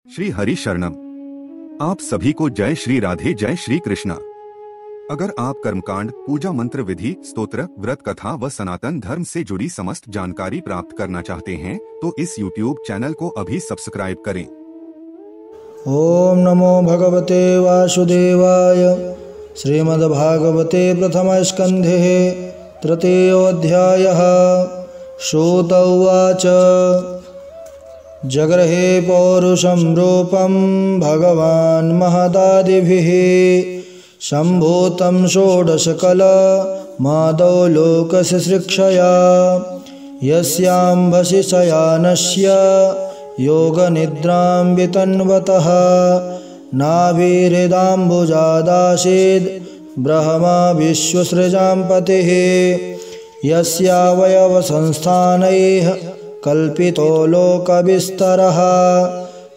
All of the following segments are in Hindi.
श्री हरि शरणम। आप सभी को जय श्री राधे, जय श्री कृष्णा। अगर आप कर्मकांड, पूजा मंत्र विधि, स्तोत्र, व्रत कथा व सनातन धर्म से जुड़ी समस्त जानकारी प्राप्त करना चाहते हैं तो इस YouTube चैनल को अभी सब्सक्राइब करें। ओम नमो भगवते वासुदेवाय। श्रीमद्भागवते प्रथम स्कंधे तृतीयोऽध्यायः। श्रुत उवाच जगृहे पौरुषं रूपं भगवान् महदादिभिः सम्भूतं षोडशकलमादौ लोकशुश्रूषया यस्याम्भसि शयानस्य योगनिद्रां वितन्वतः नाभिहृदाम्बुजादासीद् ब्रह्मा विश्वसृजां पतिः यस्यावयवसंस्थानैः कल्पितो लोकविस्तरः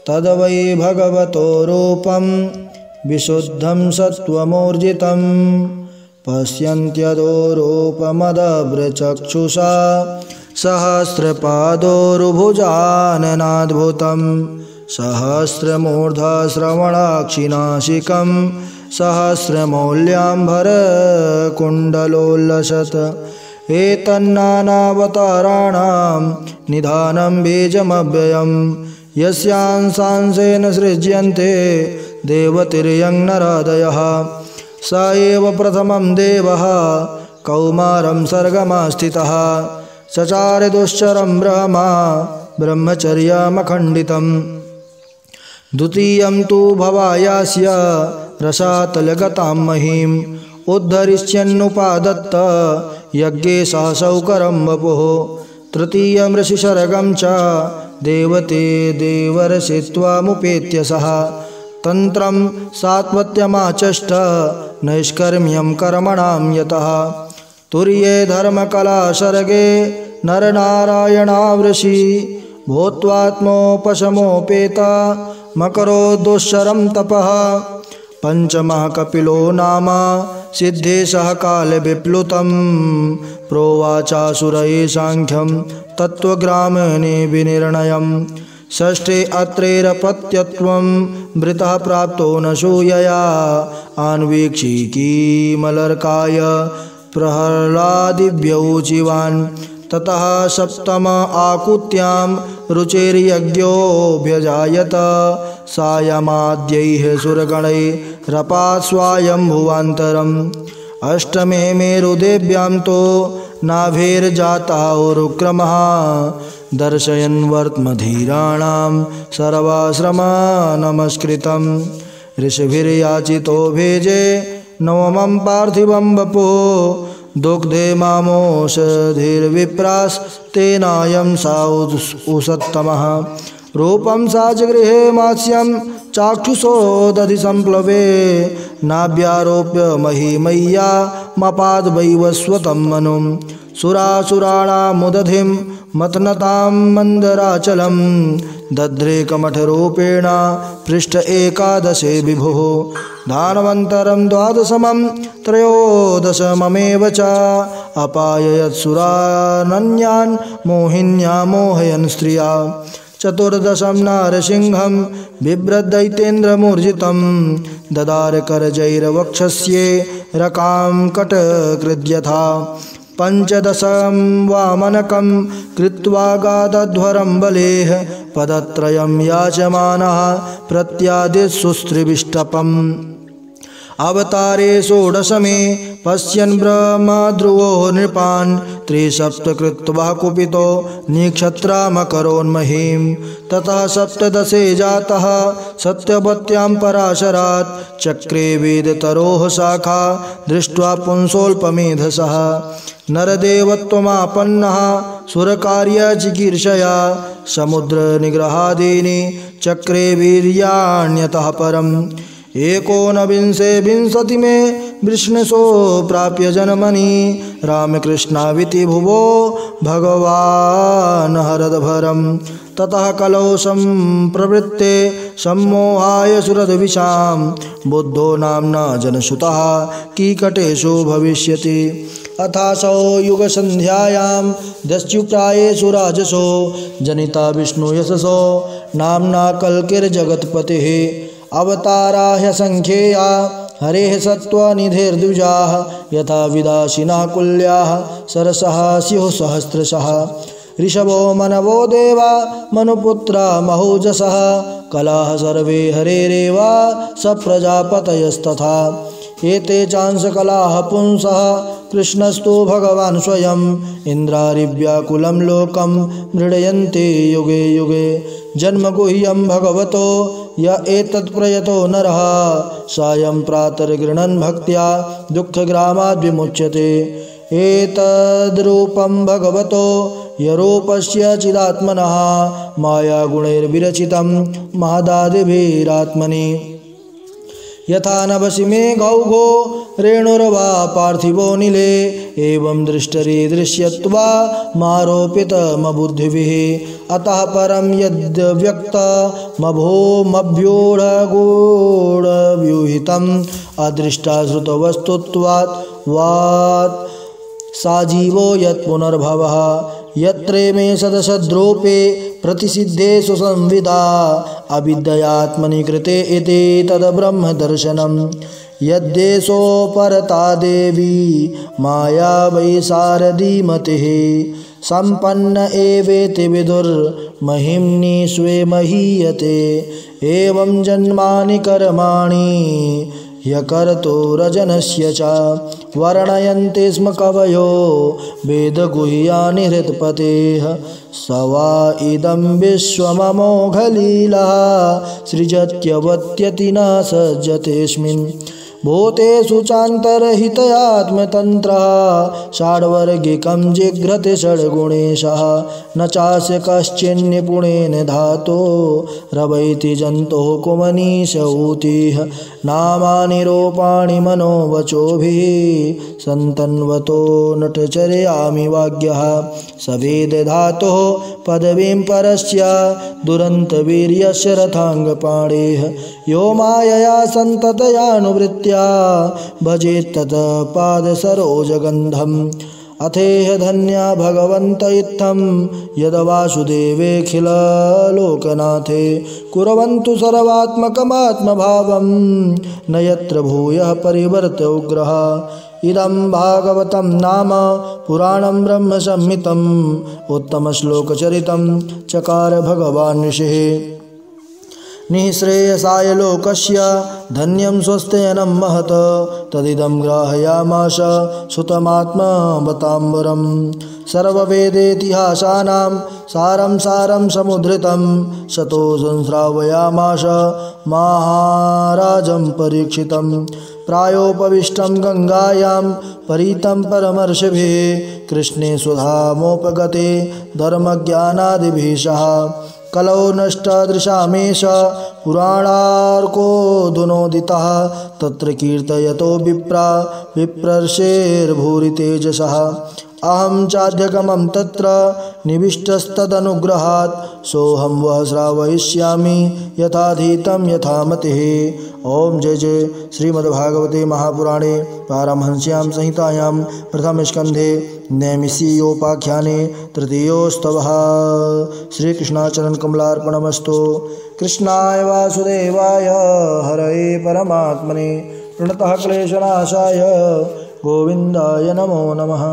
तद्वै भगवतो रूपं विशुद्धं सत्त्वमूर्जितं पश्यन्त्यदो रूपमदभ्रचक्षुषा सहस्रपादोरुभुजाननाद्भुतं सहस्रमूर्धश्रवणाक्षिनाशिकं सहस्रमौल्याम्बरकुण्डलोल्लसत् एतन्नानावताराणां निधानं बीजमव्ययं यस्यांशांशेन सृज्यन्ते देवतिर्यं नरादयः स एव प्रथमं देवः कौमारं सर्गमास्थितः चचार दुश्चरं ब्रह्मा ब्रह्मचर्यमखण्डितं द्वितीयं तु भवायास्य रसातलगतां महीम् उद्धरिष्यन्नुपादत्त यज्ञे सासौकरं वपुः तृतीयं ऋषिशर्गं च देवते देवर्षित्वामुपेत्य सः तन्त्रं सात्वत्यमाचष्ट नैष्कर्म्यं कर्मणां यतः तुर्ये धर्मकलाशर्गे नरनारायणावृषि भूत्वात्मोपशमोपेत मकरो दुश्चरं तपः पंचमः कपिलो नाम सिद्धेशः कालविप्लुतं प्रोवाचासुरये साङ्ख्यं तत्त्वग्रामणे विनिर्णयम् षष्ठे अत्रैरपत्यत्वं मृतः प्राप्तो न सूयया आन्वीक्षिकीमलर्काय प्रहलादिव्यौचिवान् ततः सप्तम आकुत्यां रुचिर्यज्ञोऽभ्यजायत सायमाद्यैः सुरगणैरपात् स्वायम्भुवान्तरम् अष्टमे मेरुदेव्यां तो नाभिर्जातः उरुक्रमः दर्शयन् वर्त्मधीराणां सर्वाश्रमनमस्कृतं ऋषिभिर्याचितो भेजे नवमं पार्थिवं वपुः दुग्धे मामोषधिर्विप्रास्तेनायं सा उसत्तमः रूपं सा जगृहे मास्यं चाक्षुषो दधि संप्लवे नाभ्यारोप्य महिमय्या मपाद वैवस्वतं मनुं सुरासुराणामुदधिं मतनतां मन्दराचलं दध्रे कमठरूपेण पृष्ठ एकादशे विभुः दानवन्तरं द्वादशमं त्रयोदशममेव च अपाययत्सुरानन्यान् मोहिन्या मोहयन् स्त्रिया चतुर्दशं नारसिंहं बिभ्रद्दैत्येन्द्रमूर्जितं ददार करजैर्वक्षस्ये रकां कटकृद्यथा पंचदशं वामनकं कृत्वा गादध्वरं बलेः पदत्रयं याचमानः प्रत्यादिशुस्त्रिविष्टपम् अवतारे षोडशमे पश्यन् ब्रह्मध्रुवो नृपान् त्रिसप्त कृत्वा कुपितो निक्षत्रामकरोन्महीं ततः सप्तदशे जातः सत्यवत्यां पराशरात् चक्रे वेदतरोः शाखा दृष्ट्वा पुंसोऽल्पमेधसः नरदेवत्वमापन्नः सुरकार्यचिकीर्षया समुद्रनिग्रहादीनि चक्रे वीर्याण्यतः परम् एकोनविंशे विंशतिमे वृष्णसो प्राप्य जन्मनि रामकृष्णाविति भुवो भगवान् हरदभरं ततः कलौ संप्रवृत्ते सम्मोहाय सुरद्विषां बुद्धो नाम्ना जनसुतः कीकटेषु भविष्यति अथासौ युगसन्ध्यायां दस्युप्रायेषु राजसो जनिता विष्णुयशसो नाम्ना कल्किर्जगत्पतिः अवतारा ह्यसङ्ख्येया हरेः सत्त्वनिधिर्द्विजाः यथा विदाशिना कुल्याः सरसः स्युः सहस्रशः ऋषभो मनवो देवा मनुपुत्रा महोजसः कलाः सर्वे हरेरेव स प्रजापतयस्तथा एते चांसकलाः पुंसः कृष्णस्तु भगवान् स्वयं इन्द्रारिव्याकुलं लोकं मृडयन्ते युगे युगे जन्मगुह्यं भगवतो य एतत्प्रयतो नरः सायं प्रातर्गृह्णन् भक्त्या दुःखग्रामाद् विमुच्यते एतद्रूपं भगवतो यरूपस्य चिदात्मनः मायागुणैर्विरचितं महदादिभिरात्मनि यथा नभसिमे गौघो रेणुर्वा पार्थिवो नीले एवं दृष्टरि दृश्यत्वा मारोपितमबुद्धिभिः अतः परं यद्व्यक्तमभोमभ्यूढगूढव्यूहितम् अदृष्टाश्रुतवस्तुत्वात् वात् साजीवो यत्पुनर्भवः यत्रे मे सदसद्रूपे प्रतिसिद्धे सुसंविदा अविद्यात्मनि कृते इति तद्ब्रह्मदर्शनं यद्देशो परता देवी माया वै शारदीमतिः सम्पन्न एवेति विदुर्महिम्नि स्वे महीयते एवं जन्मानि कर्माणि ह्यकर्तो रजनस्य च वर्णयन्ति स्म कवयो वेदगुह्यानि हृत्पतेः स वा इदं विश्वममोघलीला सृजत्यवत्यति न सज्जतेऽस्मिन् भूतेषु चान्तरहितयात्मतन्त्रः षड्वर्गिकं जिघ्रते षड्गुणेशः न चास्य कश्चिन्निपुणेन धातो रवैति जन्तोः कुमनीश ऊतिः नामानि रूपाणि मनोवचोभिः सन्तन्वतो नटचर्यामि वाग्यः स वेदधातोः पदवीं परस्य दुरन्तवीर्यस्य रथाङ्गपाणेः यो मायया सन्ततयानुवृत्त्या भजेत्तत् पादसरोजगन्धम् अथेह धन्या भगवन्त इत्थं यद वासुदेवेऽखिललोकनाथे कुर्वन्तु सर्वात्मकमात्मभावं न यत्र भूयः परिवर्त उग्रः इदं भागवतं नाम पुराणं ब्रह्मसंहितम् उत्तमश्लोकचरितं चकार भगवान् ऋषिः निःश्रेयसाय लोकस्य धन्यं स्वस्त्ययनं महत् तदिदं ग्राहयामास सुतमात्मवताम्बरं सर्ववेदेतिहासानां सारं सारं समुद्धृतं सतो संश्रावयामास महाराजं परीक्षितं प्रायोपविष्टं गंगायां परितं परमर्षिभिः कृष्णे सुधामोपगते धर्मज्ञानादिभिः सह कलौ नष्टादृशामेष पुराणार्कोऽधुनोदितः तत्र कीर्तयतो विप्रर्षेर्भूरि तेजसः अहं चाध्यगमं तत्र निविष्टस्तदनुग्रहात् सोऽहं वः श्रावयिष्यामि यथाधीतं यथामतिः। ओम जय जय श्रीमद्भागवते महापुराणे पारमहंस्यां संहितायां प्रथमस्कन्धे नैमिषीयोपाख्याने तृतीयोस्तवः। श्रीकृष्णाचरणकमलार्पणमस्तु। कृष्णाय वासुदेवाय हरये परमात्मने प्रणतः क्लेशनाशाय गोविन्दाय नमो नमः।